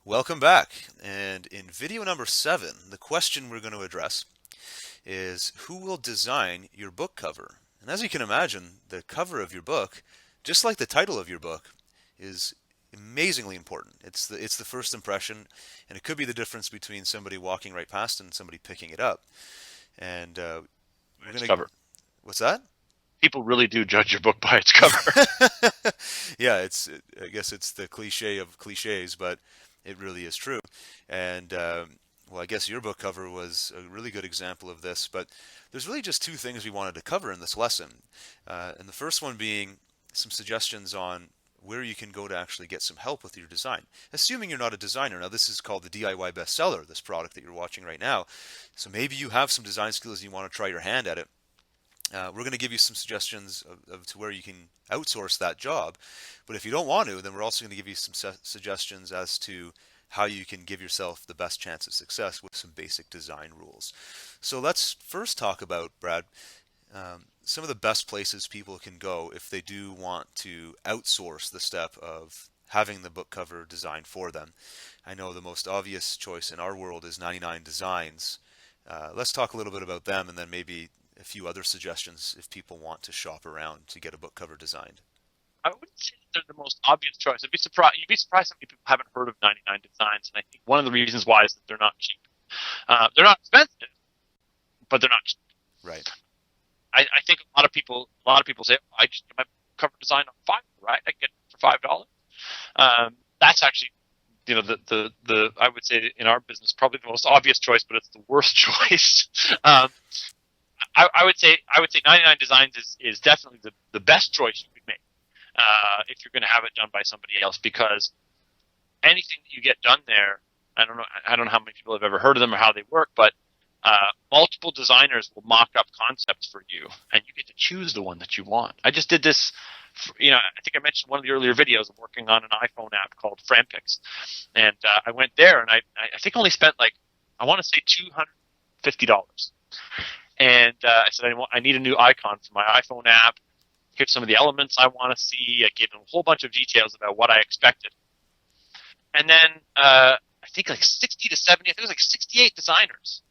Welcome back. And in video number 7, the question we're going to address is who will design your book cover? And as you can imagine, the cover of your book, just like the title of your book, is amazingly important. It's the first impression, and it could be the difference between somebody walking right past and somebody picking it up. And we're Its going to, cover. what's that? People really do judge your book by its cover. Yeah, I guess it's the cliche of cliches, but it really is true. And well, I guess your book cover was a really good example of this. But there's really just two things we wanted to cover in this lesson, and the first one being some suggestions on where you can go to actually get some help with your design. Assuming you're not a designer, now this is called the DIY bestseller, this product that you're watching right now. So maybe you have some design skills and you want to try your hand at it. We're going to give you some suggestions of to where you can outsource that job. But if you don't want to, then we're also going to give you some suggestions as to how you can give yourself the best chance of success with some basic design rules. So let's first talk about, Brad, some of the best places people can go if they do want to outsource the step of having the book cover designed for them. I know the most obvious choice in our world is 99 Designs. Let's talk a little bit about them and then maybe a few other suggestions if people want to shop around to get a book cover designed. I wouldn't say that they're the most obvious choice. You'd be surprised how many people haven't heard of 99 Designs, and I think one of the reasons why is that they're not cheap. They're not expensive, but they're not cheap. Right. I think a lot of people say, oh, I just get my cover design on Fiverr, right? I get it for $5. That's actually, I would say in our business probably the most obvious choice, but it's the worst choice. I would say 99 Designs is definitely the best choice you could make if you're going to have it done by somebody else, because anything that you get done there, I don't know how many people have ever heard of them or how they work, but multiple designers will mock up concepts for you, and you get to choose the one that you want. I just did this. I think I mentioned one of the earlier videos. I'm working on an iPhone app called FranPix, and I went there, and I think I only spent like, I want to say $250. And I said, I need a new icon for my iPhone app. Here's some of the elements I want to see. I gave them a whole bunch of details about what I expected. And then I think like 60 to 70, I think it was like 68 designers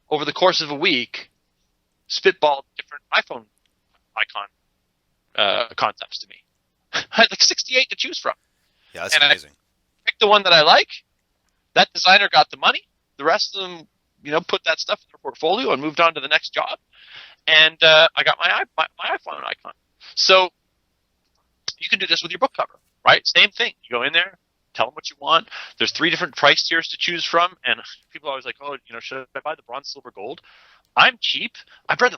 over the course of a week spitballed different iPhone icon concepts to me. I had like 68 to choose from. Yeah, that's And I amazing. picked the one that I like. That designer got the money. The rest of them, put that stuff in their portfolio and moved on to the next job. And I got my iPhone icon. So you can do this with your book cover, right? Same thing. You go in there, tell them what you want. There's 3 different price tiers to choose from, and people are always like, oh, should I buy the bronze, silver, gold? I'm cheap. I buy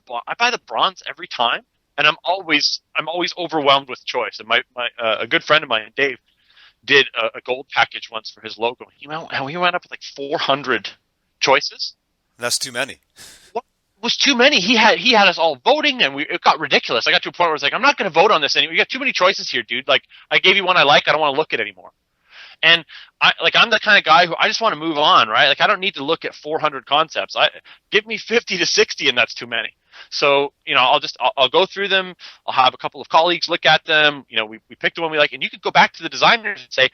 the bronze every time, and I'm always overwhelmed with choice. And my a good friend of mine, Dave, did a gold package once for his logo. He went up with like 400 choices. That's too many. What was too many? He had us all voting, and it got ridiculous. I got to a point where it's like, I'm not going to vote on this anymore. You got too many choices here, dude. Like, I gave you one I like. I don't want to look at it anymore. And I'm the kind of guy who I just want to move on, right? Like, I don't need to look at 400 concepts. Give me 50 to 60, and that's too many. So, I'll go through them. I'll have a couple of colleagues look at them. We pick the one we like, and you could go back to the designers and say,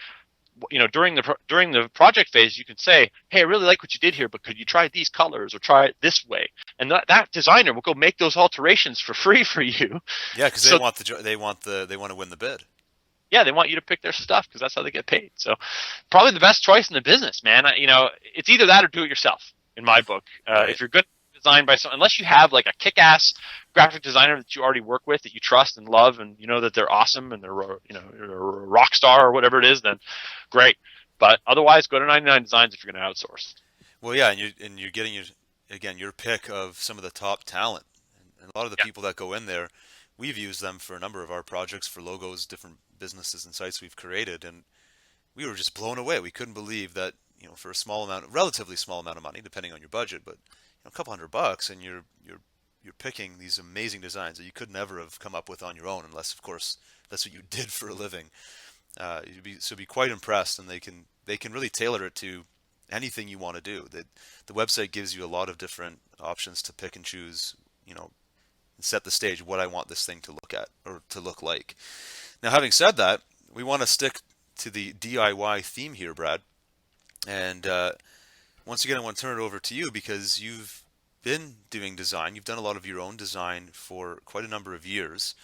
during the project phase, you can say, hey, I really like what you did here, but could you try these colors or try it this way? And that designer will go make those alterations for free for you. Yeah, because So they want to win the bid. yeah, they want you to pick their stuff because that's how they get paid. So probably the best choice in the business, man. It's either that or do it yourself. In my book, Right. if you're good designed by someone, unless you have like a kick-ass graphic designer that you already work with, that you trust and love, and you know that they're awesome and they're a rock star or whatever it is, then great. But otherwise, go to 99 Designs if you're going to outsource. Well, yeah, and you're getting your pick of some of the top talent, and a lot of the Yeah. people that go in there, we've used them for a number of our projects for logos, different businesses and sites we've created, and we were just blown away. We couldn't believe that for a relatively small amount of money, depending on your budget, but a couple $100, and you're picking these amazing designs that you could never have come up with on your own, unless of course that's what you did for a living. Be quite impressed, and they can really tailor it to anything you want to do. The website gives you a lot of different options to pick and choose, and set the stage what I want this thing to look at or to look like. Now, having said that, we want to stick to the DIY theme here, Brad. And once again, I want to turn it over to you because you've been doing design. You've done a lot of your own design for quite a number of years.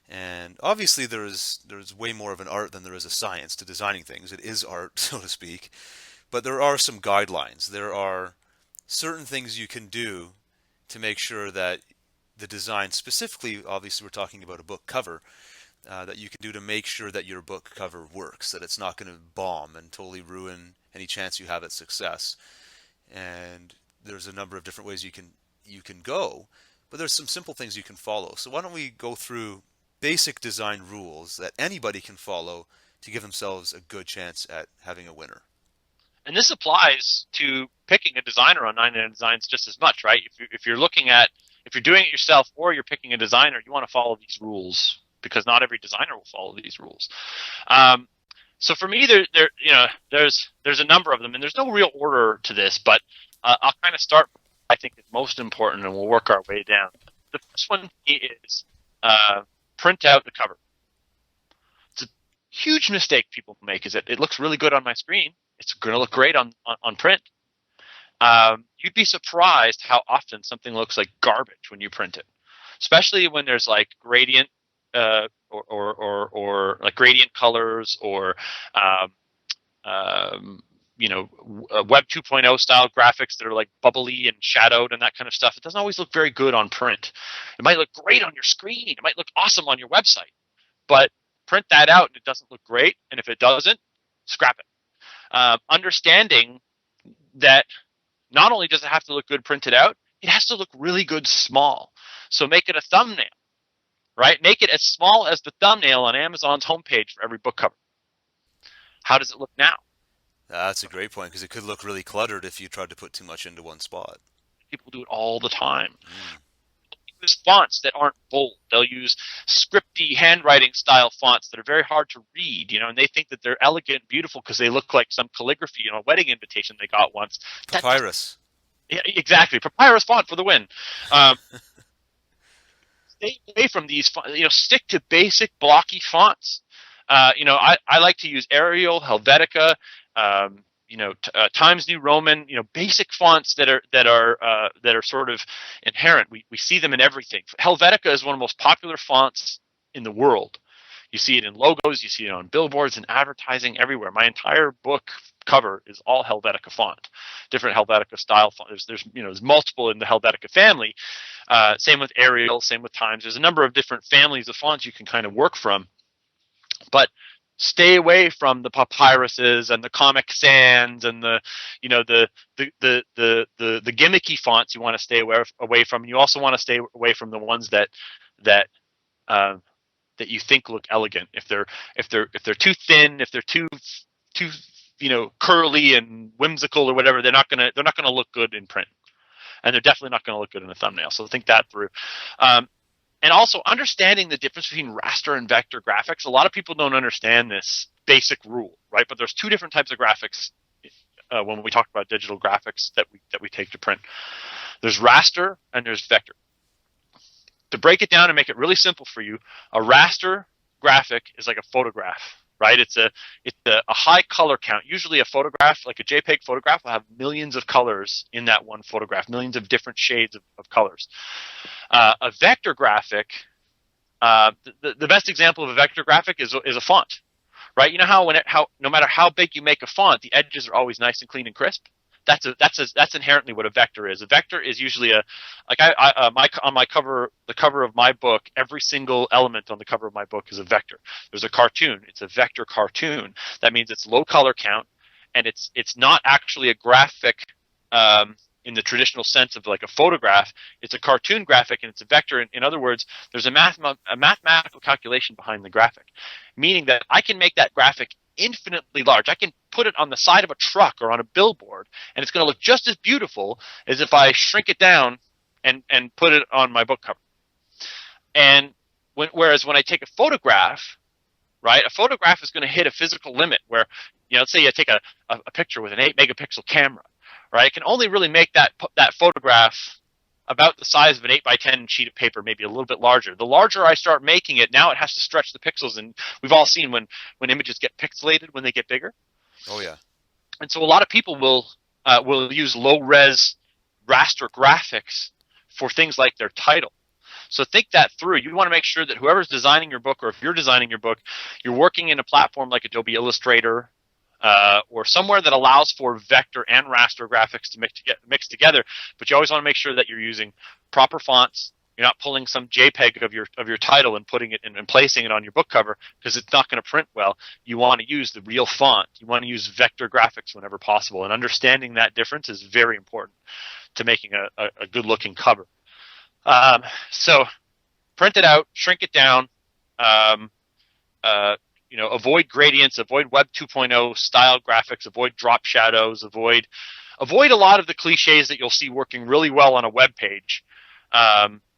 And obviously, there's way more of an art than there is a science to designing things. It is art, so to speak. But there are some guidelines. There are certain things you can do to make sure that the design, specifically, obviously, we're talking about a book cover, that you can do to make sure that your book cover works, that it's not going to bomb and totally ruin any chance you have at success. And there's a number of different ways you can go, but there's some simple things you can follow. So why don't we go through basic design rules that anybody can follow to give themselves a good chance at having a winner? And this applies to picking a designer on 99 Designs just as much, right? If you're looking at, if you're doing it yourself or you're picking a designer, you want to follow these rules because not every designer will follow these rules. So for me, there's a number of them, and there's no real order to this, but I'll kind of start. I think is most important, and we'll work our way down. The first one is print out the cover. It's a huge mistake people make. Is it looks really good on my screen. It's going to look great on print. You'd be surprised how often something looks like garbage when you print it, especially when there's like gradient or like gradient colors or Web 2.0 style graphics that are like bubbly and shadowed and that kind of stuff. It doesn't always look very good on print. It might look great on your screen. It might look awesome on your website, but print that out and it doesn't look great. And if it doesn't, scrap it. Understanding that not only does it have to look good printed out, it has to look really good small. So make it a thumbnail, right? Make it as small as the thumbnail on Amazon's homepage for every book cover. How does it look now? That's a great point because it could look really cluttered if you tried to put too much into one spot. People do it all the time. Mm. Use fonts that aren't bold. They'll use scripty handwriting style fonts that are very hard to read, and they think that they're elegant, beautiful because they look like some calligraphy a wedding invitation they got once. Papyrus. Yeah, exactly. Papyrus font for the win. Stay away from these. Stick to basic blocky fonts. I like to use Arial, Helvetica, Times New Roman. Basic fonts that are sort of inherent. We see them in everything. Helvetica is one of the most popular fonts in the world. You see it in logos, you see it on billboards and advertising everywhere. My entire book cover is all Helvetica font, different Helvetica style font. There's multiple in the Helvetica family. Same with Arial, same with Times. There's a number of different families of fonts you can kind of work from, but stay away from the papyruses and the Comic Sans and the gimmicky fonts. You want to stay away from. You also want to stay away from the ones that you think look elegant. If they're too thin, if they're too curly and whimsical or whatever, they're not gonna look good in print, and they're definitely not gonna look good in a thumbnail. So think that through. And also understanding the difference between raster and vector graphics. A lot of people don't understand this basic rule, right? But there's two different types of graphics when we talk about digital graphics that we take to print. There's raster and there's vector. To break it down and make it really simple for you, a raster graphic is like a photograph, right? It's a high color count. Usually a photograph, like a JPEG photograph, will have millions of colors in that one photograph, millions of different shades of colors. A vector graphic, the best example of a vector graphic is a font, right? You know how no matter how big you make a font, the edges are always nice and clean and crisp. That's inherently what a vector is. A vector is usually on my cover, the cover of my book, every single element on the cover of my book is a vector. There's a cartoon. It's a vector cartoon. That means it's low color count, and it's not actually a graphic in the traditional sense of like a photograph. It's a cartoon graphic, and it's a vector. In other words, there's a mathematical calculation behind the graphic, meaning that I can make that graphic infinitely large. I can put it on the side of a truck or on a billboard, and it's going to look just as beautiful as if I shrink it down and put it on my book cover. And whereas when I take a photograph, right, a photograph is going to hit a physical limit where, let's say you take a picture with an 8 megapixel camera, right? It can only really make that photograph about the size of an 8x10 sheet of paper, maybe a little bit larger. The larger I start making it, now it has to stretch the pixels, and we've all seen when images get pixelated when they get bigger. Oh yeah. And so a lot of people will use low res raster graphics for things like their title. So think that through. You want to make sure that whoever's designing your book, or if you're designing your book, you're working in a platform like Adobe Illustrator, or somewhere that allows for vector and raster graphics to mix together. But you always want to make sure that you're using proper fonts. You're not pulling some JPEG of your title and putting it and placing it on your book cover, because it's not going to print well. You want to use the real font. You want to use vector graphics whenever possible, and understanding that difference is very important to making a good looking cover. So print it out, shrink it down. Avoid gradients, avoid Web 2.0 style graphics, avoid drop shadows, avoid a lot of the cliches that you'll see working really well on a web page.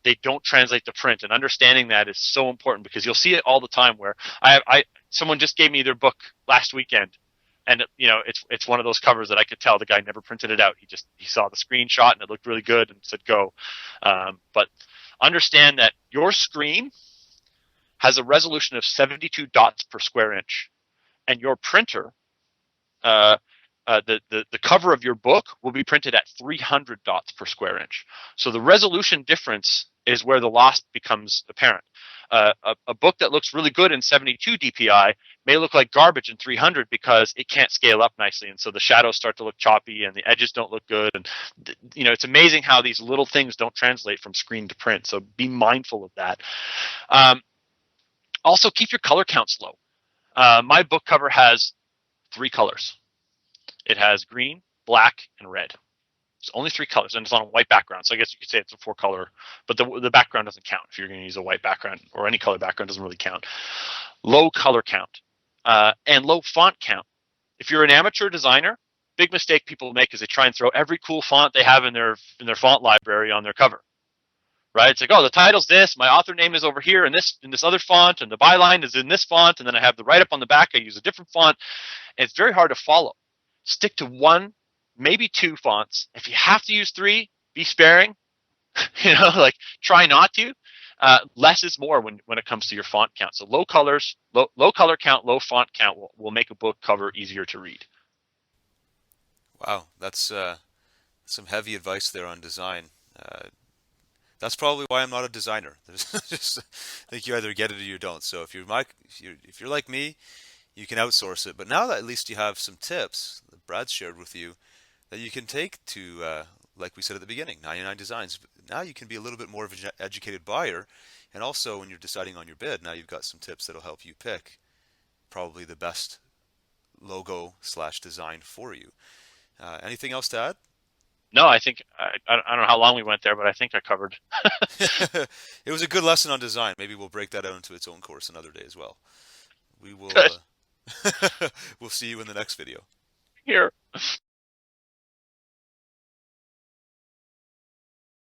They don't translate to print, and understanding that is so important, because you'll see it all the time where someone just gave me their book last weekend, and it's one of those covers that I could tell the guy never printed it out. He saw the screenshot and it looked really good and said go. But understand that your screen has a resolution of 72 dots per square inch, and your printer, the cover of your book will be printed at 300 dots per square inch. So the resolution difference is where the loss becomes apparent. A book that looks really good in 72 DPI may look like garbage in 300 because it can't scale up nicely, and so the shadows start to look choppy and the edges don't look good. And it's amazing how these little things don't translate from screen to print. So be mindful of that. Also, keep your color counts low. My book cover has 3 colors. It has green, black, and red. It's only 3 colors, and it's on a white background. So I guess you could say it's a 4-color, but the background doesn't count. If you're going to use a white background, or any color background, doesn't really count. Low color count and low font count. If you're an amateur designer, big mistake people make is they try and throw every cool font they have in their font library on their cover. Right? It's like, oh, the title's this, my author name is over here in this other font, and the byline is in this font, and then I have the write-up on the back, I use a different font. And it's very hard to follow. Stick to 1, maybe 2 fonts. If you have to use 3, be sparing. Try not to. Less is more when it comes to your font count. So low color count, low font count will make a book cover easier to read. Wow, that's some heavy advice there on design. That's probably why I'm not a designer. Just, I think you either get it or you don't. So if you're like me, you can outsource it. But now that at least you have some tips that Brad shared with you that you can take to, like we said at the beginning, 99 Designs. Now you can be a little bit more of an educated buyer. And also when you're deciding on your bid, now you've got some tips that'll help you pick probably the best logo/design for you. Anything else to add? No, I think I don't know how long we went there, but I think I covered. It was a good lesson on design. Maybe we'll break that out into its own course another day as well. We will Good. we'll see you in the next video. Here.